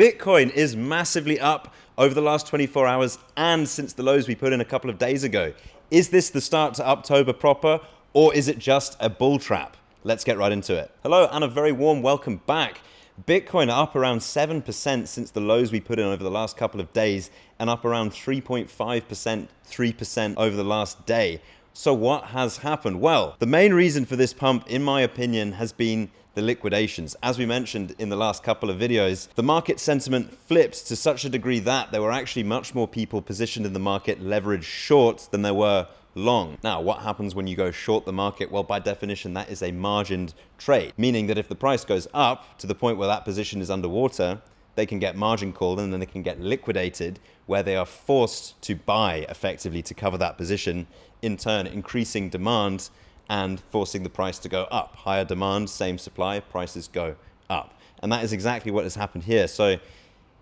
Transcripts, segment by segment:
Bitcoin is massively up over the last 24 hours and since the lows we put in a couple of days ago. Is this the start to October proper, or is it just a bull trap? Let's get right into it. Hello and a very warm welcome back. Bitcoin up around 7% since the lows we put in over the last couple of days and up around 3.5%, 3% over the last day. So what has happened? Well, the main reason for this pump, in my opinion, has been the liquidations. As we mentioned in the last couple of videos, the market sentiment flipped to such a degree that there were actually much more people positioned in the market leveraged short than there were long. Now, what happens when you go short the market? Well, by definition, that is a margined trade, meaning that if the price goes up to the point where that position is underwater, they can get margin called and then they can get liquidated, where they are forced to buy effectively to cover that position, in turn increasing demand and forcing the price to go up. Higher demand, same supply, prices go up. And that is exactly what has happened here. So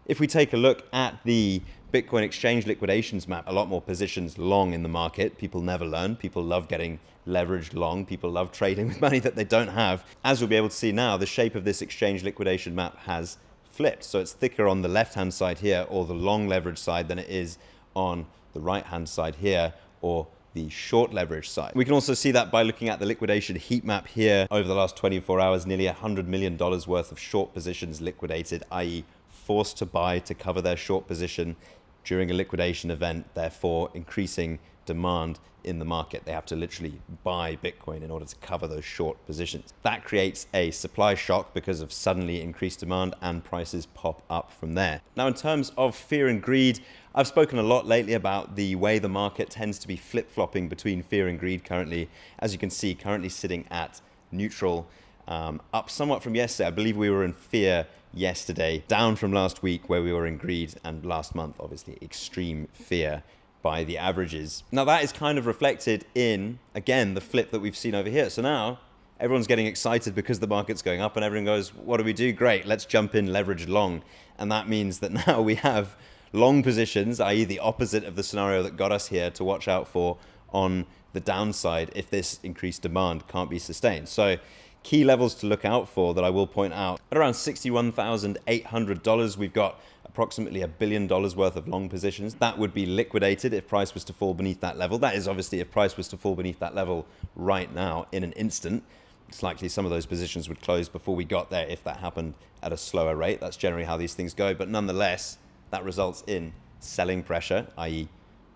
if we take a look at the Bitcoin exchange liquidations map, a lot more positions long in the market. People never learn. People love getting leveraged long. People love trading with money that they don't have. As we'll be able to see now, the shape of this exchange liquidation map has flipped. So it's thicker on the left-hand side here, or the long leverage side, than it is on the right-hand side here, or the short leverage side. We can also see that by looking at the liquidation heat map here. Over the last 24 hours, nearly $100 million worth of short positions liquidated, i.e. forced to buy to cover their short position during a liquidation event, therefore increasing demand in the market. They have to literally buy Bitcoin in order to cover those short positions. That creates a supply shock because of suddenly increased demand, and prices pop up from there. Now, in terms of fear and greed, I've spoken a lot lately about the way the market tends to be flip-flopping between fear and greed currently. As you can see, currently sitting at neutral, up somewhat from yesterday. I believe we were in fear yesterday, down from last week where we were in greed, and last month, obviously, extreme fear by the averages. Now that is kind of reflected in, again, the flip that we've seen over here. So now everyone's getting excited because the market's going up and everyone goes, what do we do? Great, let's jump in leveraged long. And that means that now we have long positions, i.e. the opposite of the scenario that got us here, to watch out for on the downside if this increased demand can't be sustained. So key levels to look out for that I will point out: at around $61,800, we've got approximately $1 billion worth of long positions. That would be liquidated if price was to fall beneath that level. That is obviously if price was to fall beneath that level right now in an instant. It's likely some of those positions would close before we got there if that happened at a slower rate. That's generally how these things go. But nonetheless, that results in selling pressure, i.e.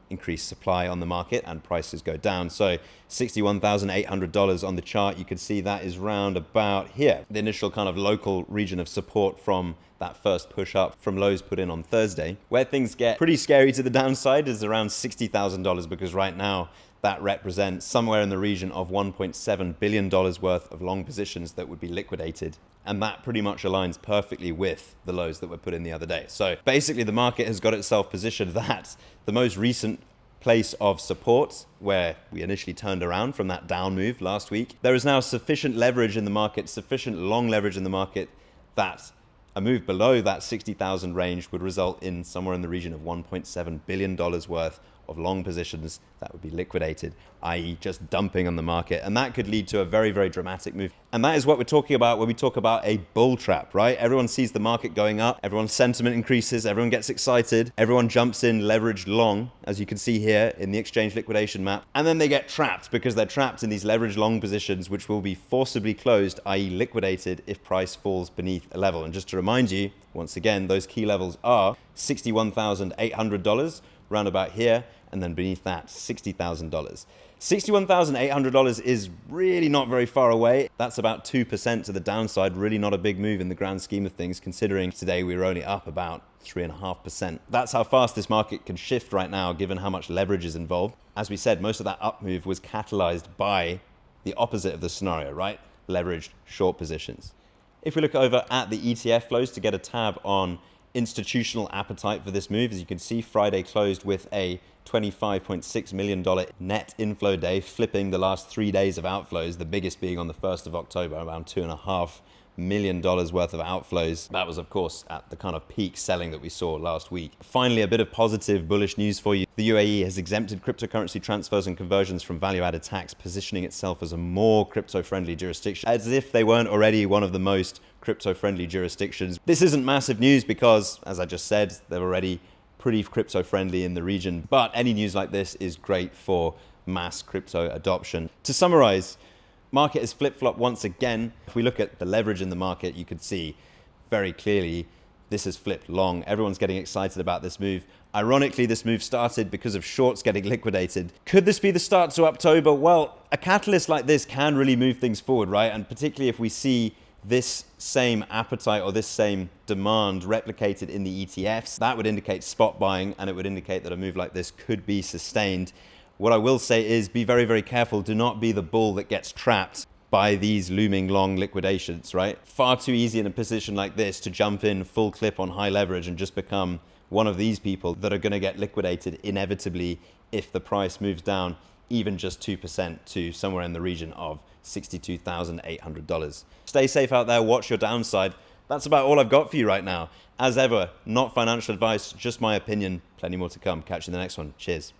increased supply on the market, and prices go down. So $61,800 on the chart, you can see that is round about here. The initial kind of local region of support from that first push up from lows put in on Thursday. Where things get pretty scary to the downside is around $60,000, because right now that represents somewhere in the region of $1.7 billion worth of long positions that would be liquidated. And that pretty much aligns perfectly with the lows that were put in the other day. So basically the market has got itself positioned that the most recent place of support, where we initially turned around from that down move last week, there is now sufficient leverage in the market, sufficient long leverage in the market, that a move below that 60,000 range would result in somewhere in the region of $1.7 billion worth of long positions that would be liquidated, i.e. just dumping on the market. And that could lead to a very, very dramatic move. And that is what we're talking about when we talk about a bull trap, right? Everyone sees the market going up, everyone's sentiment increases, everyone gets excited, everyone jumps in leveraged long, as you can see here in the exchange liquidation map. And then they get trapped because they're trapped in these leveraged long positions, which will be forcibly closed, i.e. liquidated, if price falls beneath a level. And just to remind you, once again, those key levels are $61,800, round about here, and then beneath that, $60,000. $61,800 is really not very far away. That's about 2% to the downside, really not a big move in the grand scheme of things, considering today we were only up about 3.5%. That's how fast this market can shift right now, given how much leverage is involved. As we said, most of that up move was catalyzed by the opposite of the scenario, right? Leveraged short positions. If we look over at the ETF flows to get a tab on institutional appetite for this move, as you can see, Friday closed with a $25.6 million net inflow day, flipping the last 3 days of outflows, the biggest being on the 1st of October, around $2.5 million worth of outflows. That was, of course, at the kind of peak selling that we saw last week. Finally, a bit of positive bullish news for you. The UAE has exempted cryptocurrency transfers and conversions from value-added tax, positioning itself as a more crypto-friendly jurisdiction, as if they weren't already one of the most crypto-friendly jurisdictions. This isn't massive news because, as I just said, they're already pretty crypto-friendly in the region. But any news like this is great for mass crypto adoption. To summarize, market has flip-flopped once again. If we look at the leverage in the market, you could see very clearly this has flipped long. Everyone's getting excited about this move. Ironically, this move started because of shorts getting liquidated. Could this be the start to October? Well, a catalyst like this can really move things forward, right? And particularly if we see this same appetite or this same demand replicated in the ETFs, that would indicate spot buying, and it would indicate that a move like this could be sustained. What I will say is be very, very careful. Do not be the bull that gets trapped by these looming long liquidations, right? Far too easy in a position like this to jump in full clip on high leverage and just become one of these people that are going to get liquidated inevitably if the price moves down even just 2% to somewhere in the region of $62,800. Stay safe out there, watch your downside. That's about all I've got for you right now. As ever, not financial advice, just my opinion. Plenty more to come. Catch you in the next one. Cheers.